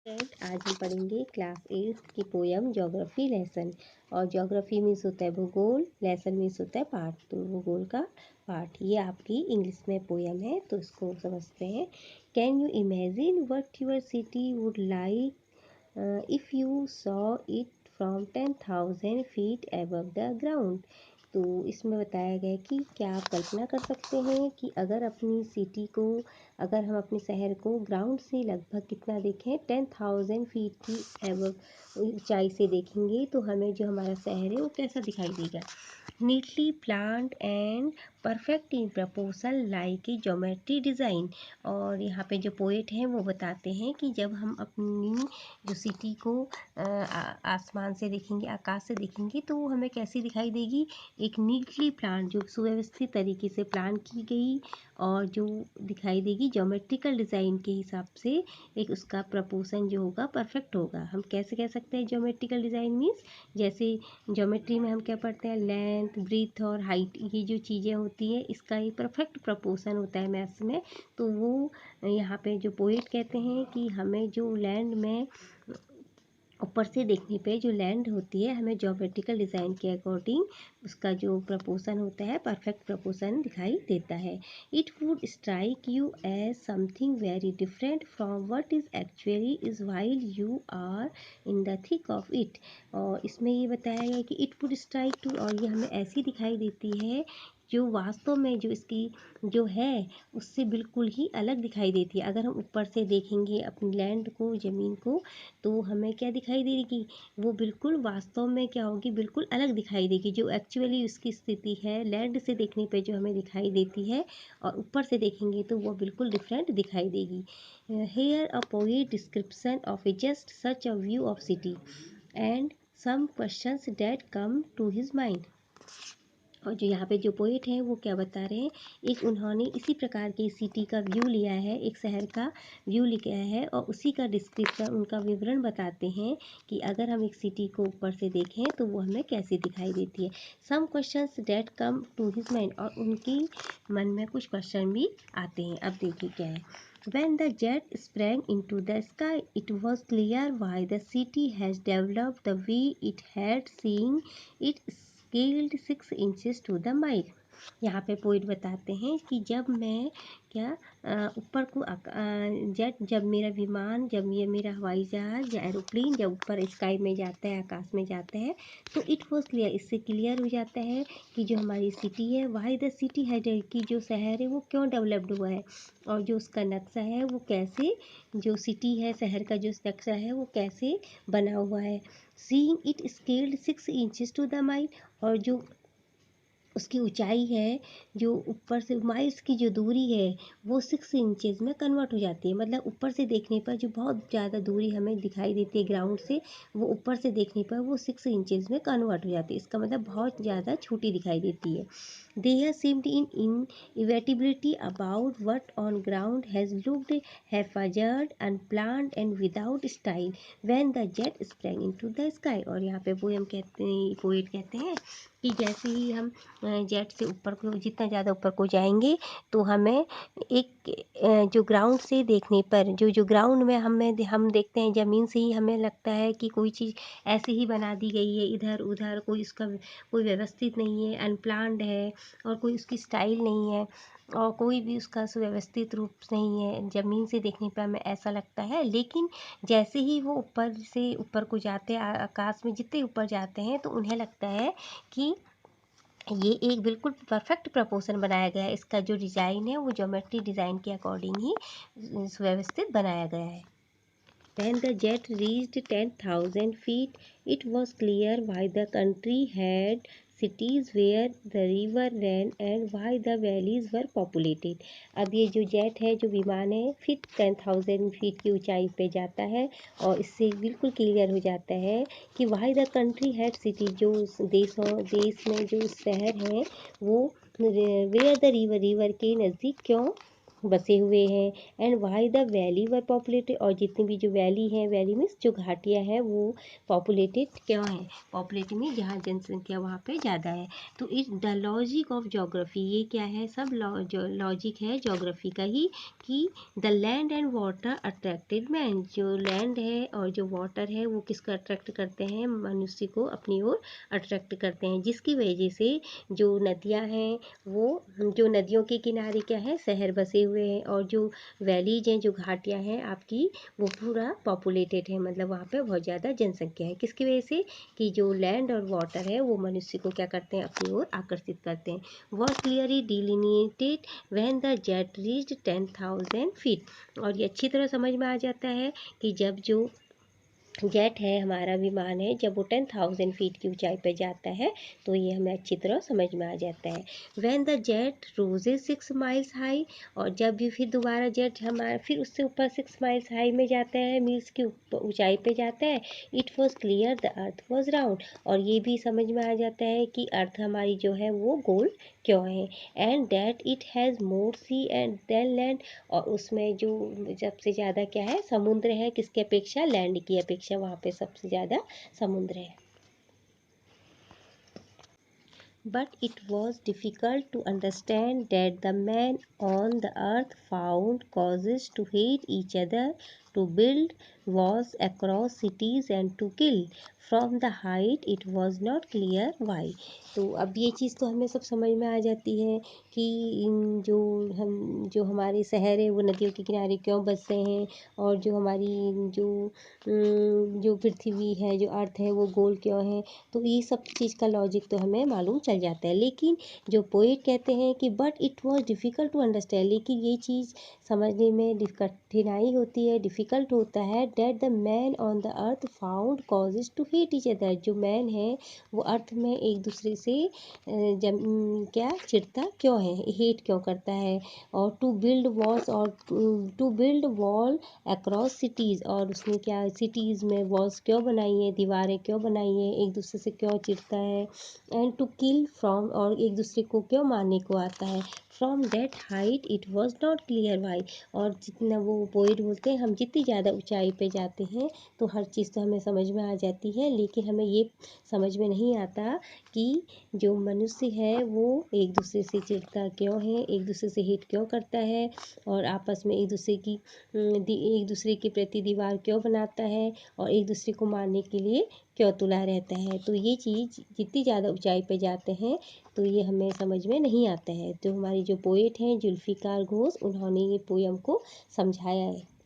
आज हम पढ़ेंगे क्लास 8 की पोयम ज्योग्राफी लेसन। और ज्योग्राफी मीन्स होता है भूगोल, लेसन मीन्स होता है पाठ। तो भूगोल का पाठ ये आपकी इंग्लिश में पोयम है, तो इसको समझते हैं। Can you imagine what your city would like if you saw it from 10,000 feet above the ground. तो इसमें बताया गया कि क्या आप कल्पना कर सकते हैं कि अगर हम अपने शहर को ग्राउंड से लगभग कितना देखें, 10,000 फीट की एबव ऊंचाई से देखेंगे तो हमें जो हमारा शहर है वो कैसा दिखाई देगा। Neatly planned and perfect in proposal like a geometry design. और यहाँ पे जो पोएट हैं वो बताते हैं कि जब हम अपनी जो सिटी को आसमान से देखेंगे, आकाश से देखेंगे, तो वो हमें कैसी दिखाई देगी। एक नीटली प्लान, जो सुव्यवस्थित तरीके से प्लान की गई और जो दिखाई देगी ज्योमेट्रिकल डिज़ाइन के हिसाब से, एक उसका प्रपोर्शन जो होगा परफेक्ट होगा। हम कैसे कह सकते हैं ज्योमेट्रिकल डिज़ाइन मीन्स, जैसे ज्योमेट्री में हम क्या पढ़ते हैं, लेंथ, ब्रीथ और हाइट, ये जो चीज़ें होती है इसका एक परफेक्ट प्रपोर्शन होता है मैथ्स में। तो वो यहाँ पे जो पोएट कहते हैं कि हमें जो लैंड में ऊपर से देखने पे जो लैंड होती है, हमें ज्योमेट्रिकल डिज़ाइन के अकॉर्डिंग उसका जो प्रपोर्शन होता है परफेक्ट प्रपोर्शन दिखाई देता है। It would strike you as something very different from what is actually is while you are in the thick of it. और इसमें ये बताया गया है कि इट वुड स्ट्राइक टू, और ये हमें ऐसी दिखाई देती है जो वास्तव में जो इसकी जो है उससे बिल्कुल ही अलग दिखाई देती है। अगर हम ऊपर से देखेंगे अपनी लैंड को, ज़मीन को, तो हमें क्या दिखाई देगी, वो बिल्कुल वास्तव में क्या होगी, बिल्कुल अलग दिखाई देगी। जो एक्चुअली उसकी स्थिति है लैंड से देखने पे जो हमें दिखाई देती है, और ऊपर से देखेंगे तो वो बिल्कुल डिफरेंट दिखाई देगी। Here a poet description of a just such a view of city and some questions that come to his mind. और जो यहाँ पे जो पोएट हैं वो क्या बता रहे हैं, एक उन्होंने इसी प्रकार के सिटी का व्यू लिया है, एक शहर का व्यू लिया है, और उसी का डिस्क्रिप्शन, उनका विवरण बताते हैं कि अगर हम एक सिटी को ऊपर से देखें तो वो हमें कैसी दिखाई देती है। Some questions that come to his mind, और उनकी मन में कुछ क्वेश्चन भी आते हैं। अब देखिए क्या है। When the jet sprang into the sky, it was clear why the city has developed the way it had, seeing it scaled 6 inches to the mile। यहाँ पे पोइट बताते हैं कि जब मैं क्या ऊपर को जब मेरा विमान, जब ये मेरा हवाई जहाज़ या एरोप्लेन जब ऊपर स्काई में जाता है, आकाश में जाता है, तो इट वॉज क्लियर, इससे क्लियर हो जाता है कि जो हमारी सिटी है, वाई द सिटी है, कि जो शहर है वो क्यों डेवलप्ड हुआ है, और जो उसका नक्शा है वो कैसे, जो सिटी है, शहर का जो नक्शा है वो कैसे बना हुआ है। Seeing it scaled 6 inches to the mile, और जो उसकी ऊंचाई है, जो ऊपर से माइल्स की जो दूरी है वो 6 इंचेस में कन्वर्ट हो जाती है। मतलब ऊपर से देखने पर जो बहुत ज़्यादा दूरी हमें दिखाई देती है ग्राउंड से, वो ऊपर से देखने पर वो 6 इंचेस में कन्वर्ट हो जाती है। इसका मतलब बहुत ज़्यादा छोटी दिखाई देती है। There seemed an inevitability about what on ground has looked haphazard unplanned and without style when the jet sprang into the sky. और यहाँ पे पोएट कहते हैं कि जैसे ही हम जेट से ऊपर को, जितना ज़्यादा ऊपर को जाएंगे, तो हमें एक जो ग्राउंड से देखने पर, जो ग्राउंड में हम देखते हैं ज़मीन से ही, हमें लगता है कि कोई चीज़ ऐसे ही बना दी गई है, इधर उधर कोई उसका कोई व्यवस्थित नहीं है, अनप्लान्ड है, और कोई उसकी स्टाइल नहीं है, और कोई भी उसका सुव्यवस्थित रूप नहीं है। ज़मीन से देखने पर हमें ऐसा लगता है, लेकिन जैसे ही वो ऊपर से ऊपर को जाते हैं, आकाश में जितने ऊपर जाते हैं, तो उन्हें लगता है कि ये एक बिल्कुल परफेक्ट प्रपोर्शन बनाया गया है। इसका जो डिज़ाइन है वो ज्योमेट्री डिज़ाइन के अकॉर्डिंग ही सुव्यवस्थित बनाया गया है। When the jet reached 10,000 feet, it was clear why the country had cities where the river ran and why the valleys were populated। अब ये जो जेट है, जो विमान है, फिर 10,000 फीट की ऊंचाई पे जाता है, और इससे बिल्कुल क्लियर हो जाता है कि why the country had city, जो देश में जो शहर हैं वो वेयर द रिवर के नज़दीक क्यों बसे हुए हैं। And why the valley were populated, और जितनी भी जो वैली हैं, वैली मीन्स जो घाटियाँ हैं वो पॉपुलेटेड क्यों हैं, पॉपुलेटेड में जहाँ जनसंख्या वहाँ पे ज़्यादा है। तो इस द लॉजिक ऑफ जोग्राफी, ये क्या है, सब जो लॉजिक है जोग्राफी का ही, कि the land and water attracted man, जो लैंड है और जो वाटर है वो किसको अट्रैक्ट करते हैं, मनुष्य को अपनी ओर अट्रैक्ट करते हैं, जिसकी वजह से जो नदियाँ हैं वो, जो नदियों के किनारे क्या है, शहर बसे हुए हैं, और जो वैलीज हैं, जो घाटियाँ हैं आपकी, वो पूरा पॉपुलेटेड है, मतलब वहाँ पे बहुत ज़्यादा जनसंख्या है। किसकी वजह से, कि जो लैंड और वाटर है वो मनुष्य को क्या करते हैं, अपनी ओर आकर्षित करते हैं। Was clearly delineated when the jet reached 10,000 feet, और ये अच्छी तरह समझ में आ जाता है कि जब जो जेट है, हमारा विमान है, जब वो 10,000 फीट की ऊंचाई पर जाता है तो ये हमें अच्छी तरह समझ में आ जाता है। When the jet roses 6 miles high, और जब भी फिर दोबारा जेट हमारा फिर उससे ऊपर 6 माइल्स हाई में जाता है, मील्स की ऊंचाई पे जाता है, it was clear the earth was round, और ये भी समझ में आ जाता है कि अर्थ हमारी जो है वो गोल क्यों है। And that it has more sea and than land, और उसमें जो सबसे ज़्यादा क्या है, समुद्र है, किसकी अपेक्षा, लैंड की अपेक्षा वहाँ पे सबसे ज़्यादा समुद्र है। But it was difficult to understand that the men on the earth found causes to hate each other, to build walls across cities and to kill. From the height it was not clear why. तो अब ये चीज़ तो हमें सब समझ में आ जाती है कि जो हमारे शहर है वो नदियों के किनारे क्यों बसे हैं, और जो हमारी जो जो पृथ्वी है, जो अर्थ है, वो गोल क्यों है। तो ये सब चीज़ का लॉजिक तो हमें मालूम चल जाता है। लेकिन जो पोएट कहते हैं कि but it was difficult to understand, लेकिन ये चीज़ समझने में कठिनाई होती है, डिफ़िकल्ट होता है। That the man on the earth found causes to hate each other, जो मैन है वो अर्थ में एक दूसरे से क्या चिढ़ता क्यों है, हेट क्यों करता है। और टू बिल्ड वॉल्स, और to build wall across cities, और उसने क्या सिटीज़ में वॉल्स क्यों बनाई है, दीवारें क्यों बनाई है, एक दूसरे से क्यों चिढ़ता है। एंड टू किल फ्रॉम, और एक दूसरे को क्यों मारने को आता है। From that height it was not clear why, और जितना वो पोइट बोलते हैं, हम जितनी ज़्यादा ऊंचाई पे जाते हैं तो हर चीज़ तो हमें समझ में आ जाती है, लेकिन हमें ये समझ में नहीं आता कि जो मनुष्य है वो एक दूसरे से चिढ़ता क्यों है, एक दूसरे से हिट क्यों करता है, और आपस में एक दूसरे की एक दूसरे के प्रति दीवार क्यों बनाता है, और एक दूसरे को मारने के लिए क्यों तुला रहता है। तो ये चीज़ जितनी ज़्यादा ऊंचाई पे जाते हैं तो ये हमें समझ में नहीं आता है। तो हमारी जो पोएट हैं जुल्फ़िकार घोष, उन्होंने ये पोयम को समझाया है।